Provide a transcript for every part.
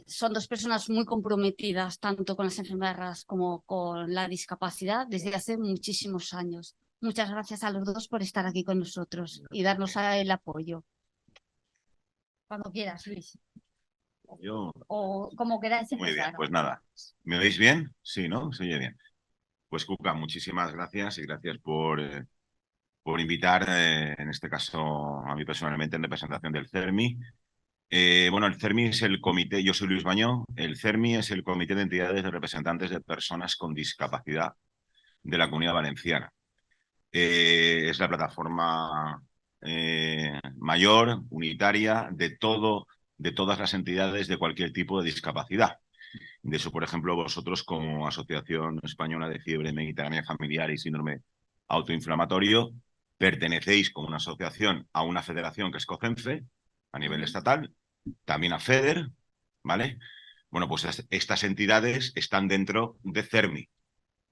Son dos personas muy comprometidas tanto con las enfermedades raras como con la discapacidad desde hace muchísimos años. Muchas gracias a los dos por estar aquí con nosotros y darnos el apoyo. Cuando quieras, Luis. Yo, O como queráis muy bien, empezar. pues nada. ¿Me oís bien? Sí, ¿no? Se oye bien. Pues Cuca, muchísimas gracias y gracias por invitar, en este caso a mí personalmente, en representación del CERMI. Bueno, el CERMI es el comité, yo soy Luis Bañó, el CERMI es el Comité de Entidades de Representantes de Personas con Discapacidad de la Comunidad Valenciana. Es la plataforma mayor, unitaria, de todas las entidades de cualquier tipo de discapacidad. De eso, por ejemplo, vosotros como Asociación Española de Fiebre Mediterránea Familiar y Síndrome Autoinflamatorio, pertenecéis como una asociación a una federación que es COCENFE, a nivel estatal, también a FEDER, ¿vale? Bueno, pues estas entidades están dentro de CERMI,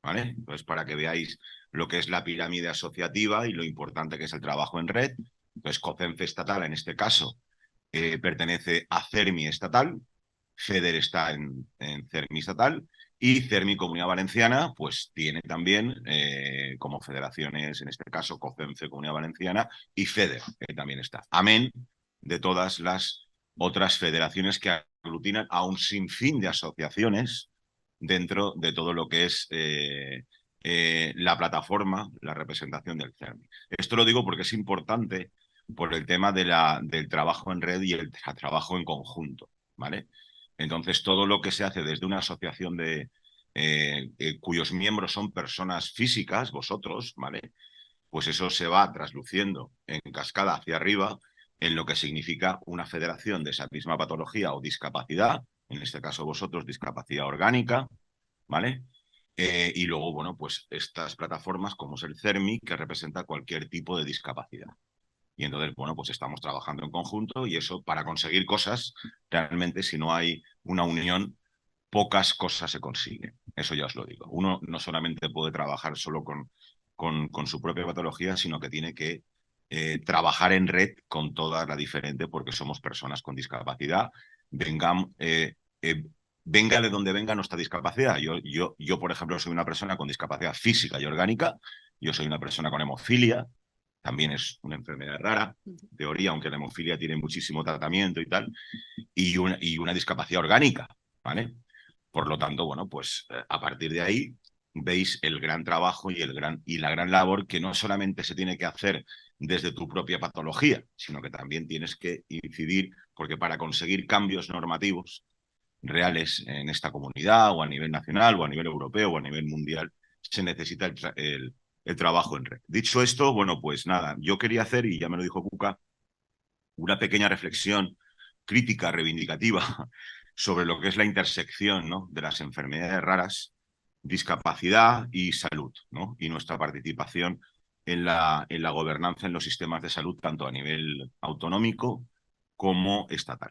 ¿vale? Entonces, para que veáis lo que es la pirámide asociativa y lo importante que es el trabajo en red. Entonces, COCENFE estatal, en este caso, pertenece a CERMI estatal, FEDER está en CERMI estatal y CERMI Comunidad Valenciana pues tiene también como federaciones, en este caso COCENFE Comunidad Valenciana y FEDER, que también está. Amén de todas las otras federaciones que aglutinan a un sinfín de asociaciones dentro de todo lo que es la plataforma, la representación del CERMI. Esto lo digo porque es importante por el tema del trabajo en red y el trabajo en conjunto, ¿vale? Entonces, todo lo que se hace desde una asociación cuyos miembros son personas físicas, vosotros, ¿vale? Pues eso se va trasluciendo en cascada hacia arriba en lo que significa una federación de esa misma patología o discapacidad, en este caso vosotros, discapacidad orgánica, ¿vale? Y luego, bueno, pues estas plataformas como es el CERMI, que representa cualquier tipo de discapacidad. Y entonces, bueno, pues estamos trabajando en conjunto y eso para conseguir cosas, realmente si no hay una unión, pocas cosas se consiguen. Eso ya os lo digo. Uno no solamente puede trabajar solo con su propia patología, sino que tiene que trabajar en red con toda la diferente porque somos personas con discapacidad. Vengan, venga de donde venga nuestra discapacidad. Yo, por ejemplo, soy una persona con discapacidad física y orgánica. Yo soy una persona con hemofilia, también es una enfermedad rara, teoría, aunque la hemofilia tiene muchísimo tratamiento y tal, y una discapacidad orgánica, ¿vale? Por lo tanto, bueno, pues a partir de ahí veis el gran trabajo y la gran labor que no solamente se tiene que hacer desde tu propia patología, sino que también tienes que incidir, porque para conseguir cambios normativos reales en esta comunidad o a nivel nacional o a nivel europeo o a nivel mundial, se necesita el trabajo en red. Dicho esto, bueno, pues nada, yo quería hacer, y ya me lo dijo Cuca, una pequeña reflexión crítica, reivindicativa, sobre lo que es la intersección, ¿no?, de las enfermedades raras, discapacidad y salud, ¿no? Y nuestra participación en la gobernanza en los sistemas de salud, tanto a nivel autonómico como estatal.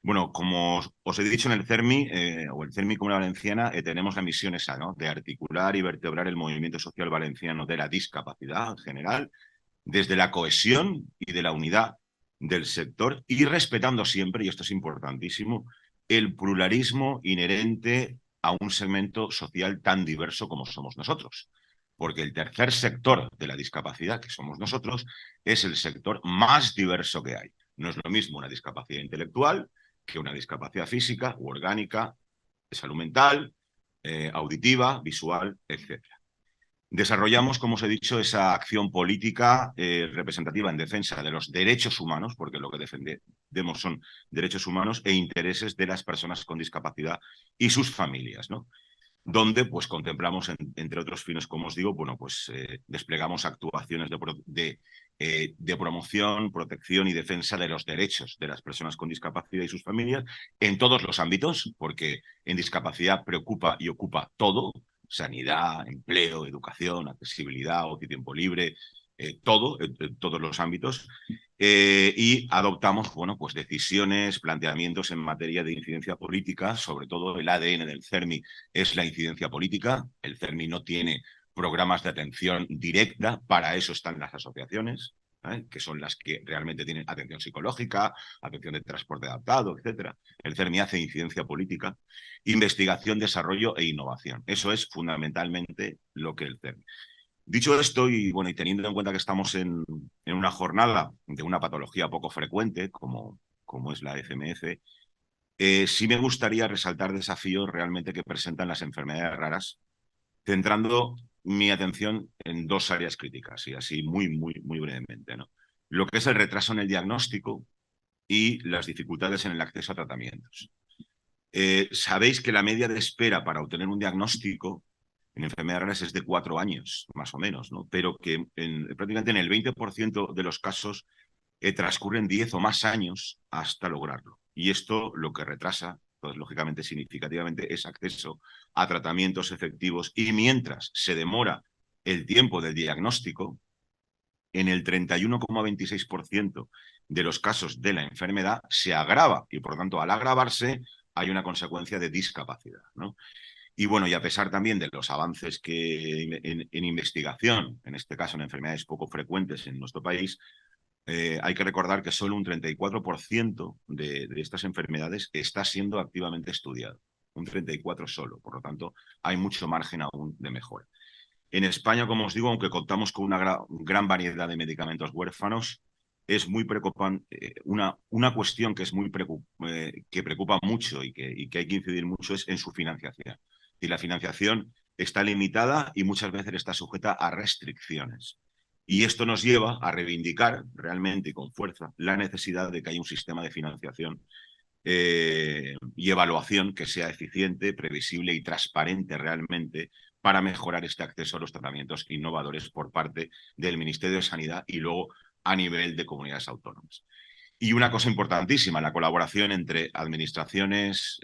Bueno, como os he dicho en el CERMI, o el CERMI Comunidad Valenciana, tenemos la misión esa, ¿no?, de articular y vertebrar el movimiento social valenciano de la discapacidad en general, desde la cohesión y de la unidad del sector y respetando siempre, y esto es importantísimo, el pluralismo inherente a un segmento social tan diverso como somos nosotros. Porque el tercer sector de la discapacidad, que somos nosotros, es el sector más diverso que hay. No es lo mismo una discapacidad intelectual que una discapacidad física u orgánica, de salud mental, auditiva, visual, etcétera. Desarrollamos, como os he dicho, esa acción política representativa en defensa de los derechos humanos, porque lo que defendemos son derechos humanos e intereses de las personas con discapacidad y sus familias, ¿no? Donde pues contemplamos, entre otros fines, como os digo, bueno, pues desplegamos actuaciones de promoción, protección y defensa de los derechos de las personas con discapacidad y sus familias en todos los ámbitos, porque en discapacidad preocupa y ocupa todo: sanidad, empleo, educación, accesibilidad, ocio, tiempo libre, todo, en todos los ámbitos. Y adoptamos, bueno, pues decisiones, planteamientos en materia de incidencia política, sobre todo el ADN del CERMI es la incidencia política. El CERMI no tiene programas de atención directa, para eso están las asociaciones, que son las que realmente tienen atención psicológica, atención de transporte adaptado, etcétera. El CERMI hace incidencia política, investigación, desarrollo e innovación. Eso es fundamentalmente lo que el CERMI. Dicho esto, y bueno, y teniendo en cuenta que estamos en una jornada de una patología poco frecuente, como es la FMF, sí me gustaría resaltar desafíos realmente que presentan las enfermedades raras, centrando mi atención en dos áreas críticas, y así muy brevemente, ¿no? Lo que es el retraso en el diagnóstico y las dificultades en el acceso a tratamientos. Sabéis que la media de espera para obtener un diagnóstico en enfermedades raras es de 4 años, más o menos, ¿no? Pero que prácticamente en el 20% de los casos transcurren 10 o más años hasta lograrlo. Y esto lo que retrasa, pues lógicamente significativamente, es acceso a tratamientos efectivos. Y mientras se demora el tiempo del diagnóstico, en el 31,26% de los casos de la enfermedad se agrava y, por tanto, al agravarse hay una consecuencia de discapacidad, ¿no? Y bueno, y a pesar también de los avances que en investigación, en este caso en enfermedades poco frecuentes en nuestro país, hay que recordar que solo un 34% de estas enfermedades está siendo activamente estudiado. Un 34% solo. Por lo tanto, hay mucho margen aún de mejora. En España, como os digo, aunque contamos con una gran variedad de medicamentos huérfanos, es muy preocupante. Una cuestión que, que preocupa mucho y que hay que incidir mucho es en su financiación. Y la financiación está limitada y muchas veces está sujeta a restricciones. Y esto nos lleva a reivindicar realmente y con fuerza la necesidad de que haya un sistema de financiación y evaluación que sea eficiente, previsible y transparente realmente para mejorar este acceso a los tratamientos innovadores por parte del Ministerio de Sanidad y luego a nivel de comunidades autónomas. Y una cosa importantísima, la colaboración entre administraciones,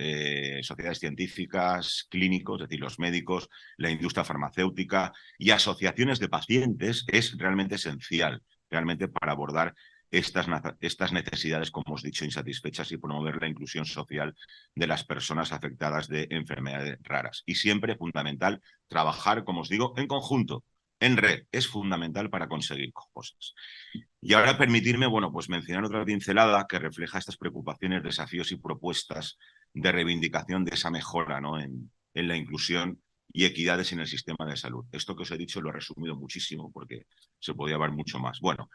sociedades científicas, clínicos, es decir, los médicos, la industria farmacéutica y asociaciones de pacientes es realmente esencial, realmente para abordar estas necesidades, como os he dicho, insatisfechas y promover la inclusión social de las personas afectadas de enfermedades raras. Y siempre fundamental trabajar, como os digo, en conjunto, en red. Es fundamental para conseguir cosas. Y ahora permitirme, bueno, pues mencionar otra pincelada que refleja estas preocupaciones, desafíos y propuestas de reivindicación de esa mejora, ¿no? en la inclusión y equidades en el sistema de salud. Esto que os he dicho lo he resumido muchísimo porque se podía hablar mucho más. Bueno,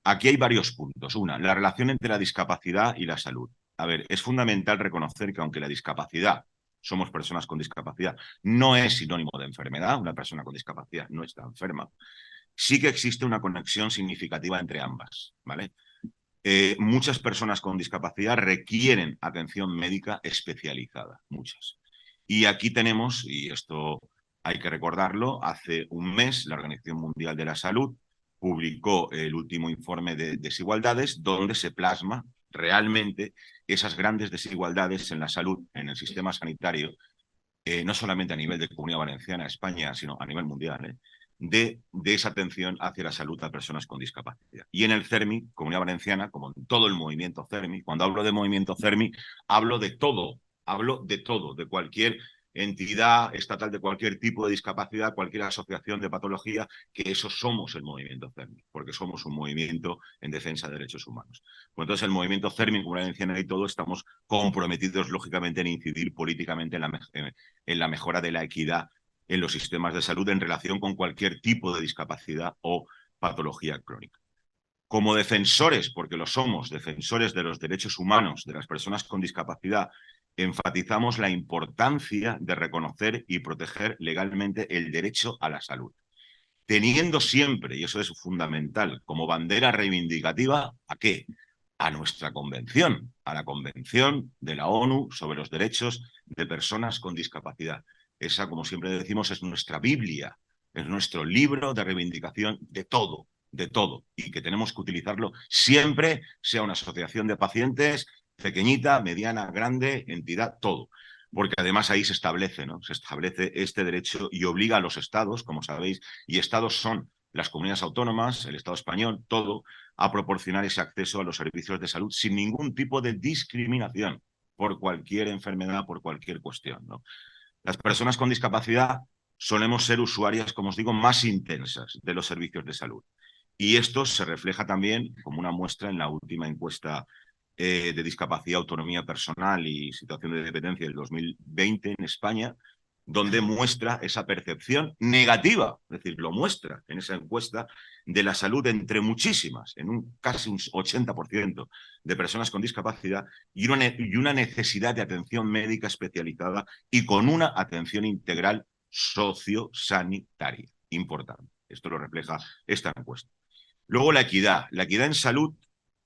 aquí hay varios puntos. Una, la relación entre la discapacidad y la salud. A ver, es fundamental reconocer que aunque la discapacidad, somos personas con discapacidad, no es sinónimo de enfermedad, una persona con discapacidad no está enferma, sí que existe una conexión significativa entre ambas, ¿vale? Muchas personas con discapacidad requieren atención médica especializada, muchas. Y aquí tenemos, y esto hay que recordarlo, hace un mes la Organización Mundial de la Salud publicó el último informe de desigualdades donde se plasma realmente esas grandes desigualdades en la salud, en el sistema sanitario, no solamente a nivel de Comunidad Valenciana, España, sino a nivel mundial, de esa atención hacia la salud a personas con discapacidad. Y en el CERMI, Comunidad Valenciana, como en todo el movimiento CERMI, cuando hablo de movimiento CERMI, hablo de todo, de cualquier entidad estatal, de cualquier tipo de discapacidad, cualquier asociación de patología, que eso somos el movimiento CERMI, porque somos un movimiento en defensa de derechos humanos. Pues entonces el movimiento CERMI, Comunidad Valenciana y todo, estamos comprometidos lógicamente en incidir políticamente en la mejora de la equidad en los sistemas de salud en relación con cualquier tipo de discapacidad o patología crónica. Como defensores, porque lo somos, defensores de los derechos humanos de las personas con discapacidad, enfatizamos la importancia de reconocer y proteger legalmente el derecho a la salud, teniendo siempre, y eso es fundamental, como bandera reivindicativa, ¿a qué? A nuestra convención, a la Convención de la ONU sobre los derechos de personas con discapacidad. Esa, como siempre decimos, es nuestra Biblia, es nuestro libro de reivindicación de todo, y que tenemos que utilizarlo siempre, sea una asociación de pacientes, pequeñita, mediana, grande, entidad, todo. Porque además ahí se establece, ¿no? Se establece este derecho y obliga a los estados, como sabéis, y estados son las comunidades autónomas, el Estado español, todo, a proporcionar ese acceso a los servicios de salud sin ningún tipo de discriminación por cualquier enfermedad, por cualquier cuestión, ¿no? Las personas con discapacidad solemos ser usuarias, como os digo, más intensas de los servicios de salud. Y esto se refleja también como una muestra en la última encuesta de discapacidad, autonomía personal y situación de dependencia del 2020 en España, donde muestra esa percepción negativa, es decir, lo muestra en esa encuesta de la salud entre muchísimas, en casi un 80% de personas con discapacidad y una necesidad de atención médica especializada y con una atención integral sociosanitaria importante. Esto lo refleja esta encuesta. Luego la equidad. La equidad en salud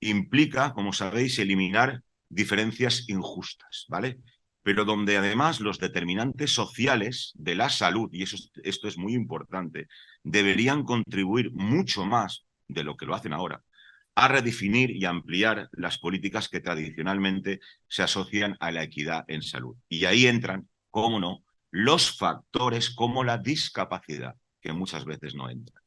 implica, como sabéis, eliminar diferencias injustas, ¿vale? Pero donde además los determinantes sociales de la salud, y esto es muy importante, deberían contribuir mucho más de lo que lo hacen ahora a redefinir y ampliar las políticas que tradicionalmente se asocian a la equidad en salud. Y ahí entran, cómo no, los factores como la discapacidad, que muchas veces no entran.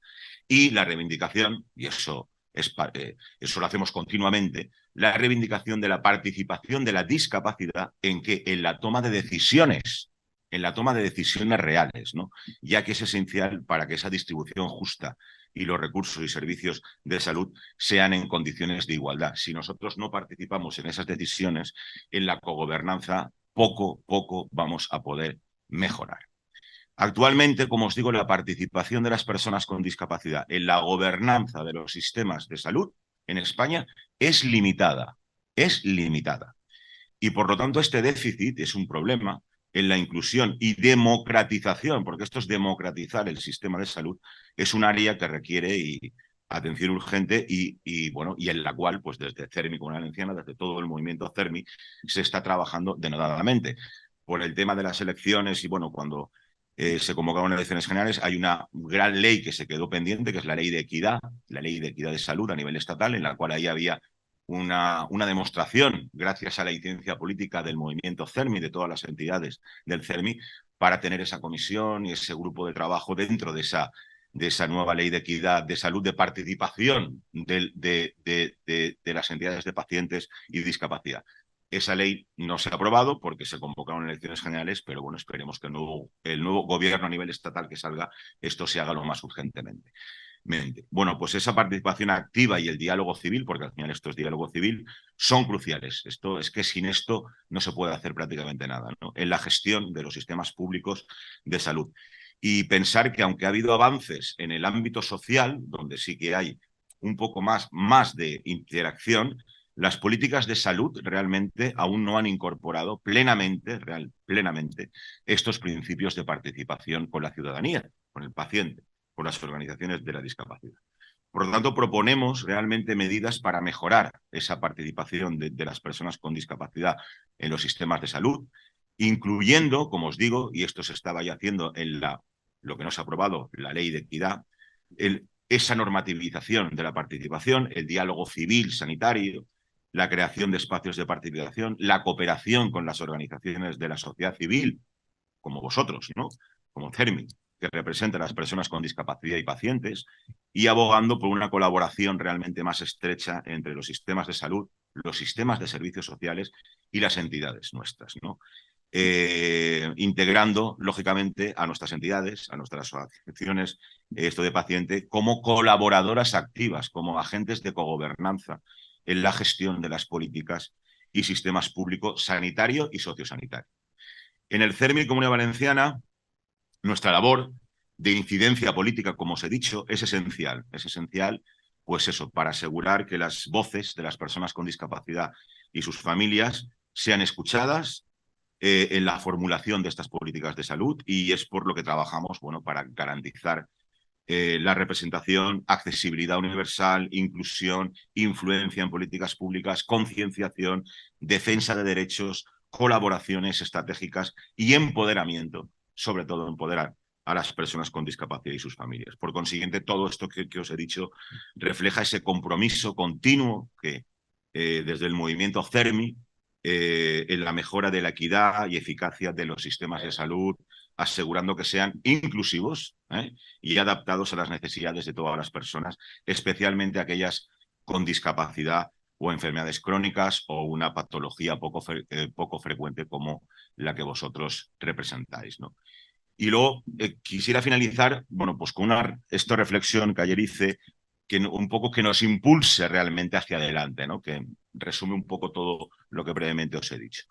Y la reivindicación, y eso lo hacemos continuamente, la reivindicación de la participación de la discapacidad en la toma de decisiones, en la toma de decisiones reales, ¿no? Ya que es esencial para que esa distribución justa y los recursos y servicios de salud sean en condiciones de igualdad. Si nosotros no participamos en esas decisiones, en la cogobernanza, poco vamos a poder mejorar. Actualmente, como os digo, la participación de las personas con discapacidad en la gobernanza de los sistemas de salud en España es limitada, es limitada. Y por lo tanto, este déficit es un problema en la inclusión y democratización, porque esto es democratizar el sistema de salud, es un área que requiere atención urgente y en la cual, pues desde CERMI Comunidad Valenciana, desde todo el movimiento CERMI, se está trabajando denodadamente. Por el tema de las elecciones y cuando se convocaron elecciones generales, hay una gran ley que se quedó pendiente, que es la ley de equidad de salud a nivel estatal, en la cual ahí había una demostración, gracias a la incidencia política del movimiento CERMI, de todas las entidades del CERMI, para tener esa comisión y ese grupo de trabajo dentro de esa nueva ley de equidad de salud, de participación de las entidades de pacientes y discapacidad. Esa ley no se ha aprobado porque se convocaron elecciones generales, pero esperemos que el nuevo gobierno a nivel estatal que salga, esto se haga lo más urgentemente. Bueno, pues esa participación activa y el diálogo civil, porque al final esto es diálogo civil, son cruciales. Esto es que sin esto no se puede hacer prácticamente nada, ¿no? En la gestión de los sistemas públicos de salud. Y pensar que aunque ha habido avances en el ámbito social, donde sí que hay un poco más de interacción, las políticas de salud realmente aún no han incorporado plenamente estos principios de participación con la ciudadanía, con el paciente, con las organizaciones de la discapacidad. Por lo tanto, proponemos realmente medidas para mejorar esa participación de las personas con discapacidad en los sistemas de salud, incluyendo, como os digo, y esto se estaba ya haciendo en lo que no se ha aprobado, la ley de equidad, esa normativización de la participación, el diálogo civil sanitario, la creación de espacios de participación, la cooperación con las organizaciones de la sociedad civil, como vosotros, ¿no? Como CERMI, que representa a las personas con discapacidad y pacientes, y abogando por una colaboración realmente más estrecha entre los sistemas de salud, los sistemas de servicios sociales y las entidades nuestras, ¿no? Integrando, lógicamente, a nuestras entidades, a nuestras asociaciones, esto de paciente, como colaboradoras activas, como agentes de cogobernanza en la gestión de las políticas y sistemas públicos sanitario y sociosanitario. En el CERMI Comunidad Valenciana, nuestra labor de incidencia política, como os he dicho, es esencial. Es esencial, pues eso, para asegurar que las voces de las personas con discapacidad y sus familias sean escuchadas en la formulación de estas políticas de salud, y es por lo que trabajamos, para garantizar la representación, accesibilidad universal, inclusión, influencia en políticas públicas, concienciación, defensa de derechos, colaboraciones estratégicas y empoderamiento, sobre todo empoderar a las personas con discapacidad y sus familias. Por consiguiente, todo esto que os he dicho refleja ese compromiso continuo que desde el movimiento CERMI en la mejora de la equidad y eficacia de los sistemas de salud, asegurando que sean inclusivos y adaptados a las necesidades de todas las personas, especialmente aquellas con discapacidad o enfermedades crónicas o una patología poco frecuente como la que vosotros representáis, ¿no? Y luego quisiera finalizar, pues con esta reflexión que ayer hice, un poco que nos impulse realmente hacia adelante, ¿no? Que resume un poco todo lo que brevemente os he dicho.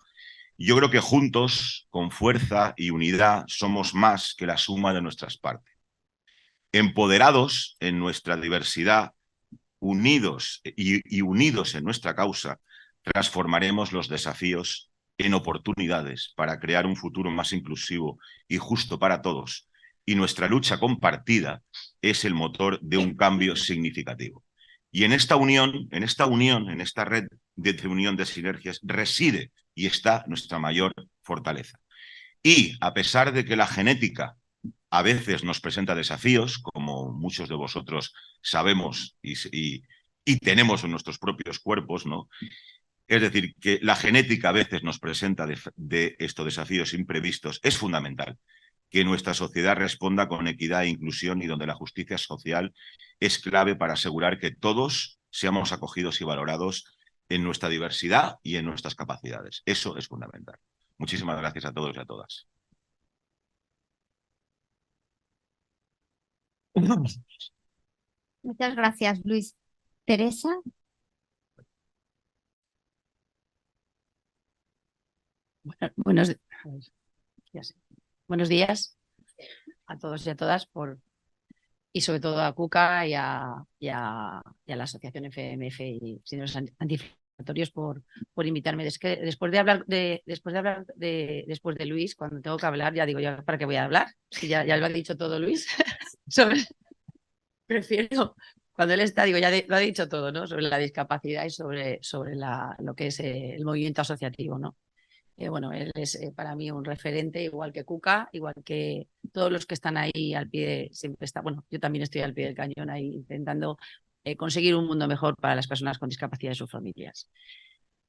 Yo creo que juntos, con fuerza y unidad, somos más que la suma de nuestras partes. Empoderados en nuestra diversidad, unidos y unidos en nuestra causa, transformaremos los desafíos en oportunidades para crear un futuro más inclusivo y justo para todos. Y nuestra lucha compartida es el motor de un cambio significativo. Y en esta unión, en esta red de unión de sinergias, reside y está nuestra mayor fortaleza. Y a pesar de que la genética a veces nos presenta desafíos, como muchos de vosotros sabemos y tenemos en nuestros propios cuerpos, ¿no? Es decir, que la genética a veces nos presenta de estos desafíos imprevistos. Es fundamental que nuestra sociedad responda con equidad e inclusión y donde la justicia social es clave para asegurar que todos seamos acogidos y valorados en nuestra diversidad y en nuestras capacidades. Eso es fundamental. Muchísimas gracias a todos y a todas. Muchas gracias, Luis. Teresa. Buenos días a todos y a todas y sobre todo a CUCA y a la Asociación FMF y Síndromes Antiinflamatorios por invitarme. Después de Luis, cuando tengo que hablar, ya digo, ¿ya para qué voy a hablar? Si ya lo ha dicho todo Luis. Prefiero, cuando él está, digo, lo ha dicho todo, ¿no? Sobre la discapacidad y sobre lo que es el movimiento asociativo, ¿no? Bueno, él es para mí un referente, igual que Cuca, igual que todos los que están ahí al pie, siempre está, bueno, yo también estoy al pie del cañón ahí intentando conseguir un mundo mejor para las personas con discapacidad y sus familias.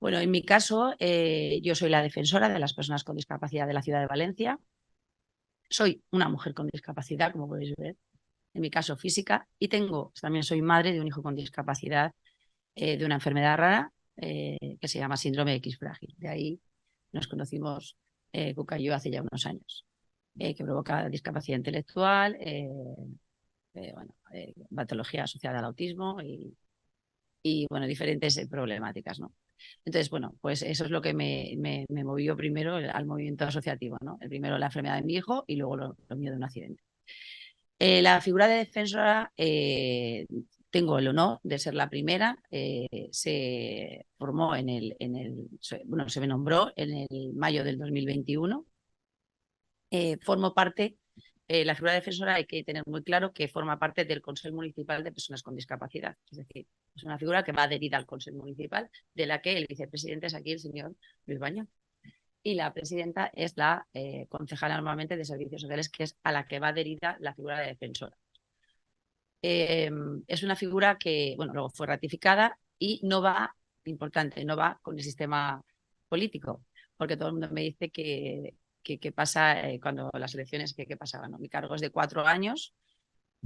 Bueno, en mi caso, yo soy la defensora de las personas con discapacidad de la ciudad de Valencia. Soy una mujer con discapacidad, como podéis ver, en mi caso física, y también soy madre de un hijo con discapacidad de una enfermedad rara que se llama síndrome X frágil. De ahí nos conocimos Cuca y yo hace ya unos años, que provoca discapacidad intelectual, patología asociada al autismo y bueno, diferentes problemáticas, ¿no? Entonces, bueno, pues eso es lo que me movió primero al movimiento asociativo, ¿no? El primero la enfermedad de mi hijo y luego lo mío de un accidente. La figura de defensora, tengo el honor de ser la primera, se formó se me nombró en el mayo del 2021. Formo parte, la figura de defensora hay que tener muy claro que forma parte del Consejo Municipal de Personas con Discapacidad, es decir, es una figura que va adherida al Consejo Municipal, de la que el vicepresidente es aquí el señor Luis Baño. Y la presidenta es la concejala normalmente de Servicios Sociales, que es a la que va adherida la figura de defensora. Es una figura que, bueno, luego fue ratificada y no va, importante, no va con el sistema político, porque todo el mundo me dice que pasa cuando las elecciones, que pasaba, ¿no? Mi cargo es de 4 años,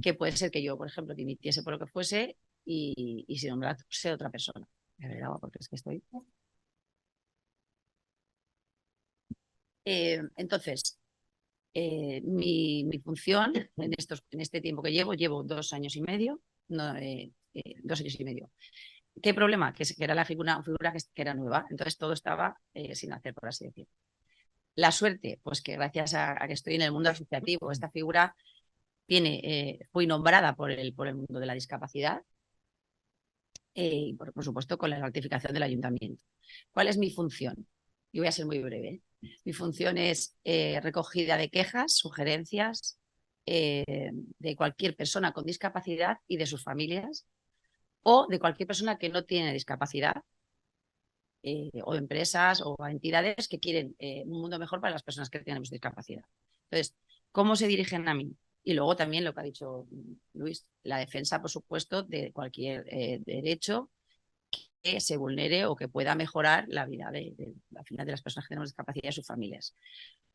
que puede ser que yo, por ejemplo, dimitiese por lo que fuese y si nombrase otra persona. De verdad, porque es que estoy... entonces, mi función en este tiempo que llevo 2 años y medio, no, 2 años y medio. ¿Qué problema? Que era una figura que era nueva, entonces todo estaba sin hacer, por así decirlo. La suerte, pues que gracias a que estoy en el mundo asociativo, esta figura fue nombrada por el mundo de la discapacidad y por supuesto con la ratificación del ayuntamiento. ¿Cuál es mi función? Y voy a ser muy breve. Mi función es recogida de quejas, sugerencias de cualquier persona con discapacidad y de sus familias o de cualquier persona que no tiene discapacidad o empresas o entidades que quieren un mundo mejor para las personas que tenemos discapacidad. Entonces, ¿cómo se dirigen a mí? Y luego también lo que ha dicho Luis, la defensa, por supuesto, de cualquier derecho que se vulnere o que pueda mejorar la vida al final de las personas que tenemos discapacidad y sus familias.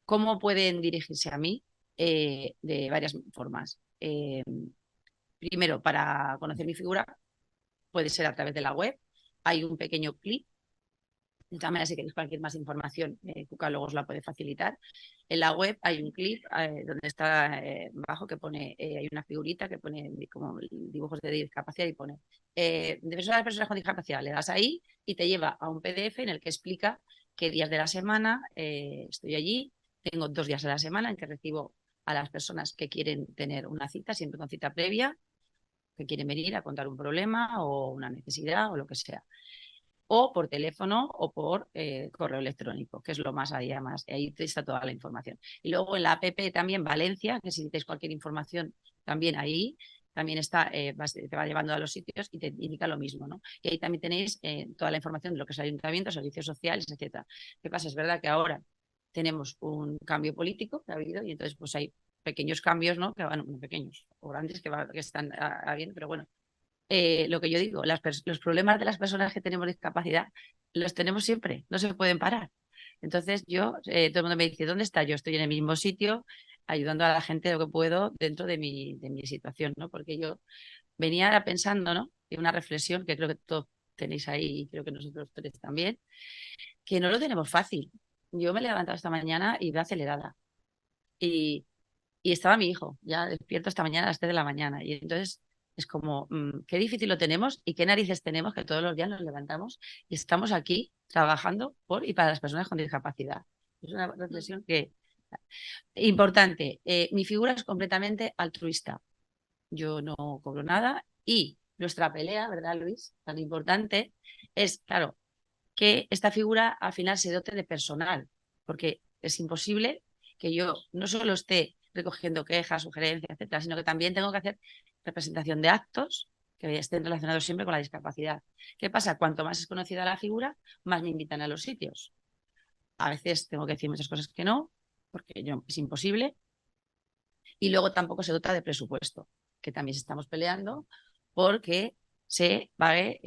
¿Cómo pueden dirigirse a mí? De varias formas. Primero, para conocer mi figura, puede ser a través de la web. Hay un pequeño clip De todas maneras, si queréis cualquier más información, Cuca luego os la puede facilitar. En la web hay un clip donde está abajo que pone, hay una figurita que pone como dibujos de discapacidad y pone defensor de las personas con discapacidad. Le das ahí y te lleva a un PDF en el que explica qué días de la semana estoy allí. Tengo 2 días de la semana en que recibo a las personas que quieren tener una cita, siempre con cita previa, que quieren venir a contar un problema o una necesidad o lo que sea. O por teléfono o por correo electrónico, que es lo más ahí, además. Ahí está toda la información. Y luego en la app también Valencia, que si necesitáis cualquier información, también ahí también está, te va llevando a los sitios y te indica lo mismo, ¿no? Y ahí también tenéis toda la información de lo que es el ayuntamiento, servicios sociales, etcétera. ¿Qué pasa? Es verdad que ahora tenemos un cambio político que ha habido y entonces pues hay pequeños cambios, ¿no? Que van, pequeños o grandes que están habiendo, pero bueno, lo que yo digo, los problemas de las personas que tenemos discapacidad los tenemos siempre, no se pueden parar. Entonces todo el mundo me dice, ¿dónde está? Yo estoy en el mismo sitio, ayudando a la gente lo que puedo dentro de mi situación, ¿no? Porque yo venía ahora pensando, ¿no? En una reflexión que creo que todos tenéis ahí y creo que nosotros 3 también, que no lo tenemos fácil. Yo me he levantado esta mañana y iba acelerada. Y estaba mi hijo, ya despierto esta mañana a las 3 de la mañana. Y entonces es como, qué difícil lo tenemos y qué narices tenemos que todos los días nos levantamos y estamos aquí trabajando por y para las personas con discapacidad. Es una reflexión que importante. Mi figura es completamente altruista. Yo no cobro nada y nuestra pelea, ¿verdad, Luis? Tan importante es, claro, que esta figura al final se dote de personal, porque es imposible que yo no solo esté recogiendo quejas, sugerencias, etcétera, sino que también tengo que hacer representación de actos que estén relacionados siempre con la discapacidad. ¿Qué pasa? Cuanto más es conocida la figura, más me invitan a los sitios. A veces tengo que decir muchas cosas que no, porque es imposible, y luego tampoco se dota de presupuesto, que también estamos peleando porque se pague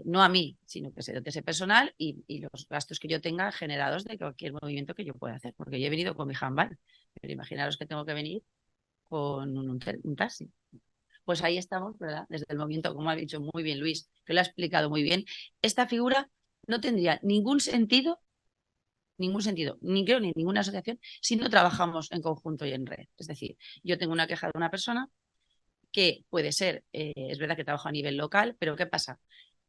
no a mí, sino que se dote ese personal y los gastos que yo tenga generados de cualquier movimiento que yo pueda hacer, porque yo he venido con mi handbag, pero imaginaros que tengo que venir con un taxi. Pues ahí estamos, ¿verdad? Desde el momento, como ha dicho muy bien Luis, que lo ha explicado muy bien, esta figura no tendría ningún sentido, ni creo ni ninguna asociación, si no trabajamos en conjunto y en red. Es decir, yo tengo una queja de una persona que puede ser, es verdad que trabajo a nivel local, pero ¿qué pasa?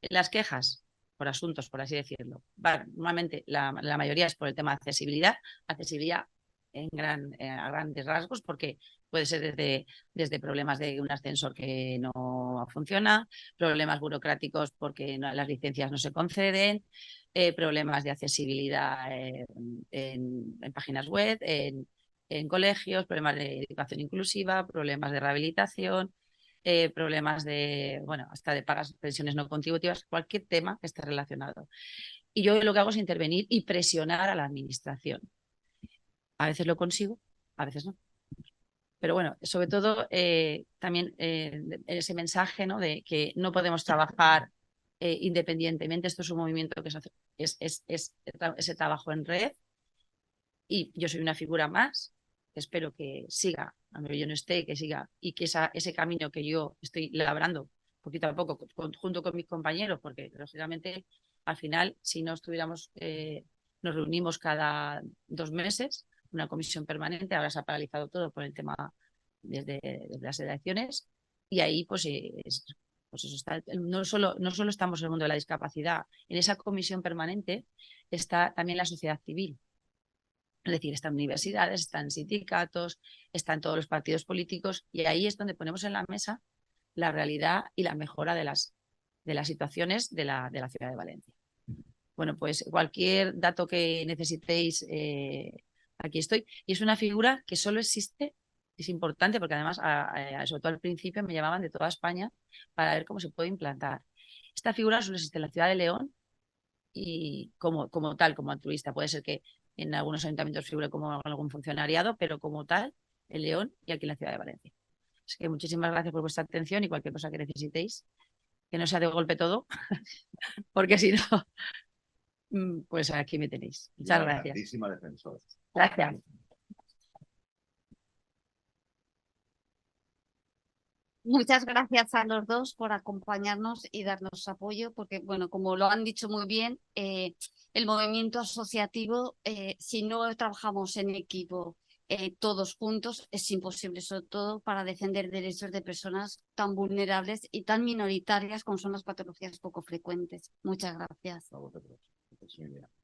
Las quejas por asuntos, por así decirlo, normalmente la mayoría es por el tema de accesibilidad a grandes rasgos, porque puede ser desde problemas de un ascensor que no funciona, problemas burocráticos porque las licencias no se conceden, problemas de accesibilidad en páginas web, en colegios, problemas de educación inclusiva, problemas de rehabilitación, problemas de, bueno, hasta de pagas pensiones no contributivas, cualquier tema que esté relacionado. Y yo lo que hago es intervenir y presionar a la administración. A veces lo consigo, a veces no. Pero bueno, sobre todo también ese mensaje, ¿no? De que no podemos trabajar independientemente. Esto es un movimiento que es ese trabajo en red y yo soy una figura más. Espero que siga, aunque yo no esté, que siga y que ese camino que yo estoy labrando poquito a poco junto con mis compañeros, porque lógicamente al final, si no estuviéramos, nos reunimos cada 2 meses, una comisión permanente, ahora se ha paralizado todo por el tema desde las elecciones y ahí pues eso está. No solo estamos en el mundo de la discapacidad, en esa comisión permanente está también la sociedad civil. Es decir, están universidades, están sindicatos, están todos los partidos políticos y ahí es donde ponemos en la mesa la realidad y la mejora de las situaciones de la ciudad de Valencia. Bueno, pues cualquier dato que necesitéis, aquí estoy. Y es una figura que solo existe, es importante porque además, sobre todo al principio, me llamaban de toda España para ver cómo se puede implantar. Esta figura solo existe en la ciudad de León y como tal, como altruista. Puede ser que en algunos ayuntamientos figure como algún funcionariado, pero como tal, en León y aquí en la ciudad de Valencia. Así que muchísimas gracias por vuestra atención y cualquier cosa que necesitéis, que no sea de golpe todo, porque si no, pues aquí me tenéis. Muchas gracias. Gracias. Muchas gracias a los dos por acompañarnos y darnos apoyo, porque, bueno, como lo han dicho muy bien, el movimiento asociativo, si no trabajamos en equipo todos juntos, es imposible, sobre todo para defender derechos de personas tan vulnerables y tan minoritarias como son las patologías poco frecuentes. Muchas gracias. A vosotros. Que paséis muy bien.